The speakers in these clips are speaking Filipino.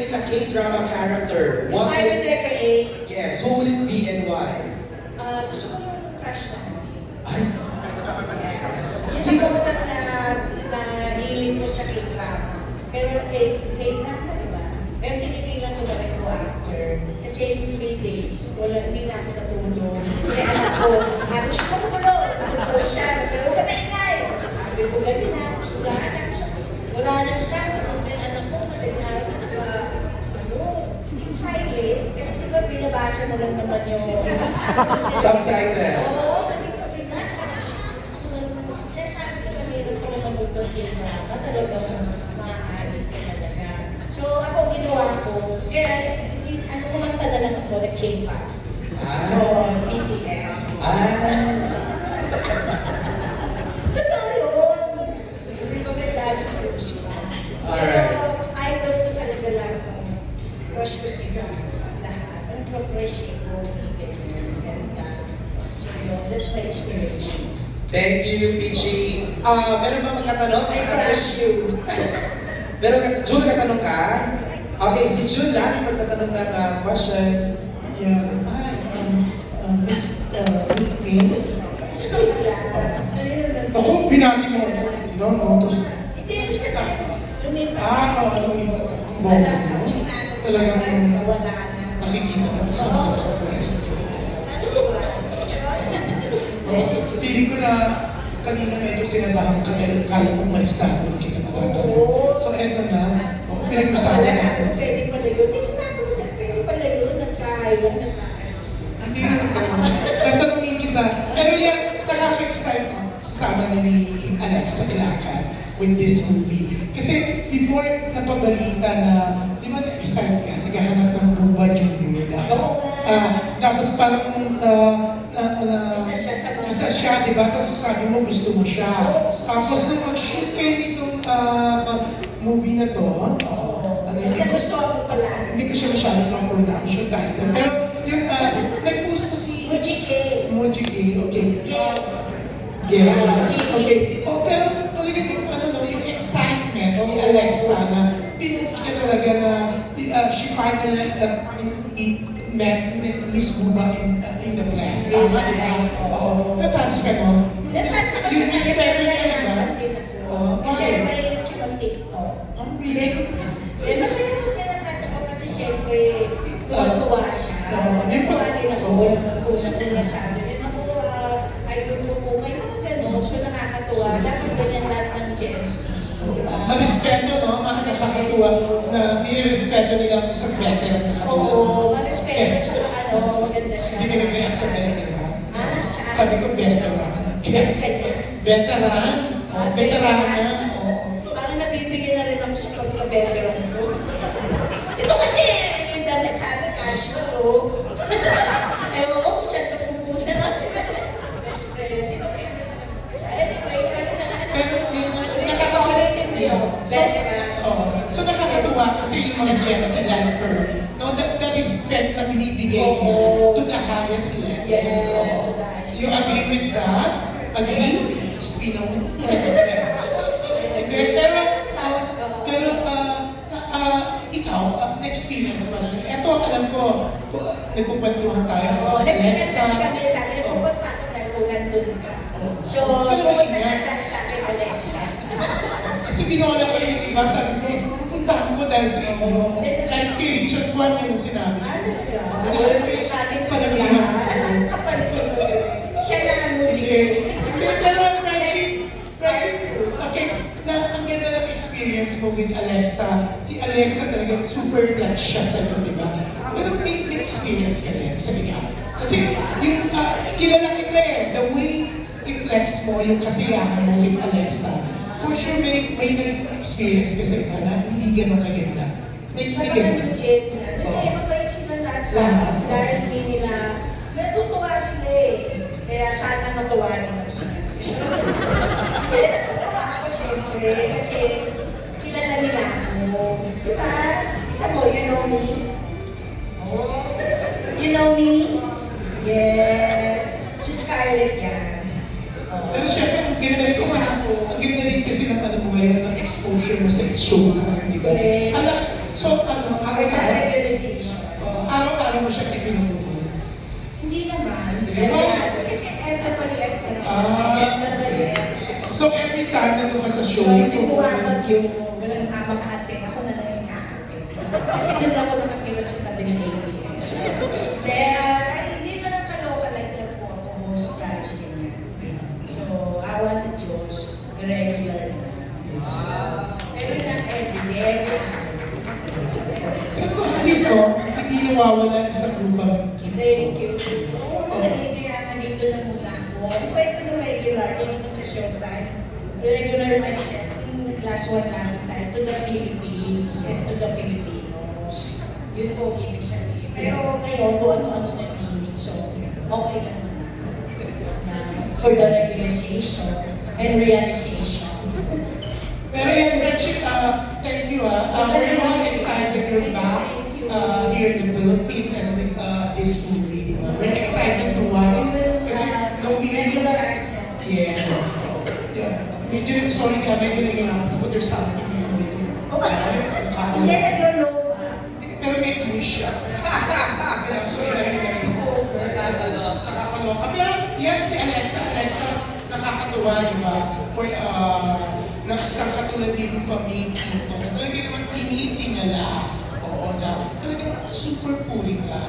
in a K-drama character, If I will recreate, yes, who would it be and why? gusto ko yung crush namin. Ay, Yes. Yung sa unang na hiling mo sa K-drama. Pero K-drama, di ba? Pero tinigilan ko na rin ko after. Kasi yung 3 days, hindi na ako natulog. Kaya anak ko, sabi ko, sumukulo. Tutulog siya. Pero huwag ka maingay. Sabi ko, gabi na. Sulahan ako sa wala nang sound. Ako yung anak ko, madaling araw na silent. Kasi di ba binabasa mo lang naman yung subtitle. Oo, gabi-gabi na. Ako na naman. Kaya sabi ko na meron ko na nabutong K-drama. Talagang maaari ka talaga. So ako ginawa ko, kaya ano ko lang tadalang ako na K-pop. So, BTS. Totoo yun. Hindi ko may dance groups pa. Pero idol ko talaga lang ng crush ko sila lahat. Ang crush ko, ganda. So yun, that's my inspiration. Thank you, Pichi. Meron ba magkatanong? I crush you. June, nagtatanong ka? Okay, si June lang yung magtatanong ng question. Yeah, hi, Miss Whitfield. Sino pala? Ayun. Ako, binati mo. No, tapos, Hindi, ibig sabihin, lumipat. oo, lumipat ako. Wala na ako sinano. Talagang Wala na. nakikita ko sa mga pwes. Ano sigurado? Piling ko na kanina medyo kinabahan ka dahil kaya mong umalis na ako kita matatawa. Oo. So, eto na, pinag-usapan Wala sa sabi ko, pwede pala yun. Eh, sinabi ko na pwede pala yun. Nagkahaya na sa akin. Hindi tatanungin kita. Pero yan, nakaka-excite ako. Sasama ni Alexa Ilacan with this movie. Kasi before napabalita na, di ba na-excite ka, naghahanap ng Buba Junior dapat. Oo. Tapos parang Isa siya sa mga- di ba? Tapos sabi mo gusto mo siya. Oo. Tapos nung mag-shoot kayo nitong movie na to, Kasi gusto ako pala. hindi ko siya masyadong ma-pronounce yung title. Pero yung nag-post pa si Mujike. Mojige, okay. Gay. Yeah. Gay. Okay. Oh, pero talaga yung yung excitement ni Alexa na pinush niya talaga na she finally met Miss Buba in the place. Tama, di ba? Oo. Natouch ka, no? Natouch ako Yung sa respeto niya, di ba? nahihirapan din ako. Oo. Kasi mahilig siya mag-TikTok. Eh, masaya na-touch ko kasi siyempre, tuwa siya. Tuwa din ako. Nag-usap ko na sabi niya, ako, idol ko po kayo mga ganon. So nakakatuwa. Dapat ganyan lahat ng Gen Z. Marespeto, no? Nakakatuwa na nire-respeto nila ang isang veteran na katulad. Oo, marespeto. Tsaka maganda siya. Hindi ka nag-react sa veteran. Saan? Sabi ko, veteran. Kanya. Veteran? Veteran na? Oo. Parang nabibigyan na rin ako sa pagka-veteran ko. Ito kasi, yung damit sa amin, casual, oh. Ewan ko kung saan napupunta natin. Anyways, kasi nakakaulitin mo yun. Veteran. So nakakatuwa kasi yung mga Gen Z like her, no, the respect na binibigay niya to the highest level. Yes, Oo. that's You agree with that? Agree? Spino. Pero, Tawag ko. pero ikaw, na-experience mo na rin. Ito, alam ko, nagkukwentuhan tayo Oo, about nag-inas Alexa. kasi kami, sabi niya, pupunta ako dahil kung nandun ka. So, Pero pumunta maingat. siya dahil sa akin, Alexa. Kasi binola ko yung iba, sabi ko, pupuntahan ko dahil sa inyo. Kahit kay Richard Kwan yun ang sinabi. Talaga? Sabi ko Sa lang, naglaman. anong kapalit ko? Siya na ang mujig. Hindi, pero friendship, okay, ang ganda ng experience mo with Alexa. Si Alexa talagang super clutch siya sa'yo, di ba? Pero may experience ka rin sa ikaw. Kasi yung kilala kita the way i-flex mo yung kasiyahan mo with Alexa, for sure may nag-experience ka sa iba na hindi ganun kaganda. May Sa mga ganun. legit na. Hindi, mabait sila lahat sa akin. Dahil hindi nila, natutuwa sila eh. Kaya sana matuwa din ako sila. Kaya natutuwa ako siyempre kasi kilala nila ako. Diba? Kita mo, you know me? Oh, you know me? Yes. Si Scarlett yan. Pero syempre, ang ganda rin kasi ng ano mo ngayon, ng exposure mo sa show na, di ba? Correct. So, araw-araw. regular season. Araw-araw mo siya ipinupulong. Hindi naman. Hindi Pero, naman. kasi FWF na Ah. FWF. So every time na doon ka sa show, So, hindi buwabag yung walang maka-attend. Ako na lang yung na-attend. Kasi doon ako nakakira sa tabi ng ABS. Hindi pa lang kaloka, like lang po ako host guys, ganyan. So, awa ng Diyos, regular na. So, pero not every day, every hour. Pero at least, no, hindi nawawala sa group of people. Thank you. Oo, kaya nandito na muna ako. Kwento ng regular, hindi ko sa showtime. Regular na siya. Yung last one namin tayo, to the Philippines and to the Filipinos. Yun po, ibig sabihin. Pero ngayon, kung ano-ano na meaning. So, okay lang na for the regularization and realization. Pero yung friendship, thank you. We're all excited you're back here in the Philippines and with this movie. Diba? We're excited to watch. Kasi nung regular binili. ourselves. Yes. Yeah. Medyo, sorry ka, medyo nahihirapan ako. There's something na dito. Hindi, naglolo ba? Pero may twist siya. Nakakaloka. Pero yan si Alexa. Alexa, nakakatuwa, di ba? For, na isang katulad ni Rupa May Quinto, na talaga naman tinitingala. Oo, na talagang super puri ka.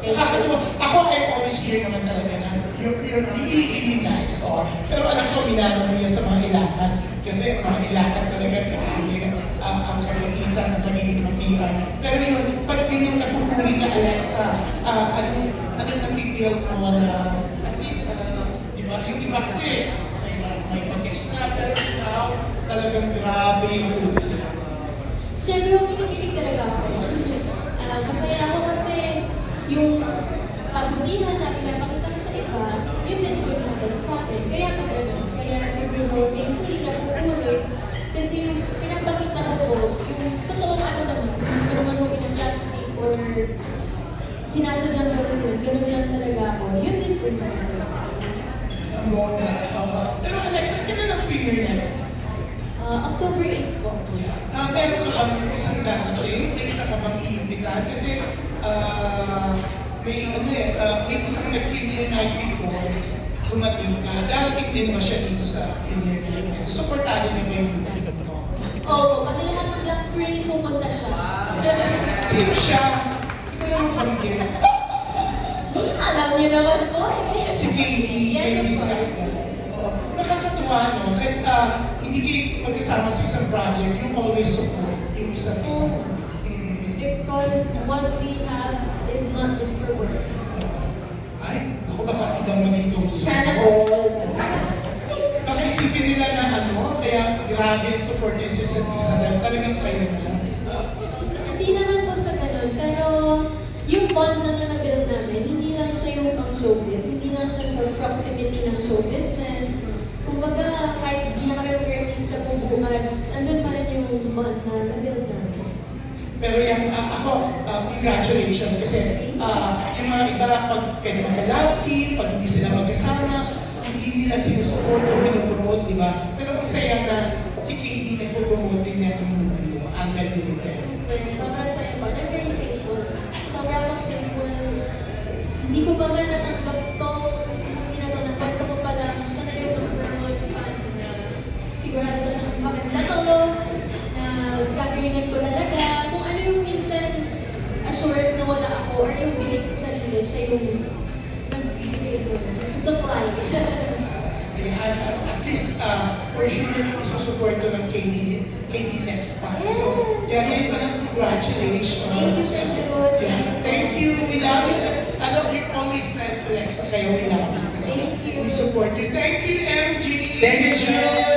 Nakakatuwa. Ako, I always hear naman talaga na you're really, really nice. Oh. Pero alam ko, minano mo yan sa mga ilakad. Kasi ang mga ilakad talaga grabe ang kabaitan ng pagiging mag-PR. Pero yun, pag yung nagpupuri ka, Alexa, anong napipil mo na at least, di ba? Yung iba kasi, may pag-extra, pero ikaw, talagang grabe yung puri sila. Siyempre, kinikilig talaga ako. Masaya ako kasi yung pagbutihan na pinapakita ko sa iba, yun din po yung nabalik sa akin. Kaya pa gano'n. Kaya siguro, thankfully na pupuri. Kasi yung pinapakita ko po, yung totoong ano naman, hindi ko naman huwag ng plastic or sinasadyang gawin yun. Gano'n lang talaga ako. Yun din po yung nabalik sa akin. Pero Alexa, kailan ang premiere niya? October 8 po. Meron ka bang isang darating? May isa ka bang iimbitahan? Kasi may isang nag-premiere night before, dumating ka. Darating din ba siya dito sa premiere night? Supportado niya ba yung movie mo? Oo, pati lahat ng black screening pupunta siya. Sino siya? Ikaw naman pamigil. Alam niyo naman po eh. Si Katie, Yes, Katie of Star. course. Nakakatuwa, no? Kahit hindi kayo magkasama sa isang project, you always support yung isa't isa. Because what we have is not just for work. Ay, ako baka ibang malito. Sana all. Baka isipin nila na kaya grabe yung support niya sa isa't isa dahil talagang kayo na. Hindi naman po sa ganun, pero yung bond lang na na-build namin, hindi lang siya yung pang showbiz, hindi lang siya sa proximity ng show business. Kumbaga, kahit di na kami mag-artista po bukas, andun pa rin yung bond na na-build namin. Pero yan, congratulations kasi yung mga iba, pag kayo magkalapti, pag hindi sila magkasama, hindi nila sinusupport o pinopromote, di ba? Pero ang saya na si KD nagpo-promote din niya itong movie mo, Uncle Universe. Super, sobrang saya po. I'm very thankful. Sobrang thankful. Hindi ko pa man natanggap tong movie na to, na kwento ko pa lang, siya na yung number one fan na sigurado ko siyang maganda to, na gagalingan ko talaga. Kung ano yung minsan assurance na wala ako or yung belief sa sarili, siya yung nagbibigay ko, nagsusupply. At least, for sure, isusupport ko ng KD next time. So, yan pa lang, congratulations. Thank you, Sir Jabot. Yeah, thank you. We love you. You're always nice, Alexa, kaya we love you. Thank you. We support you. Thank you, MG. Thank you, June!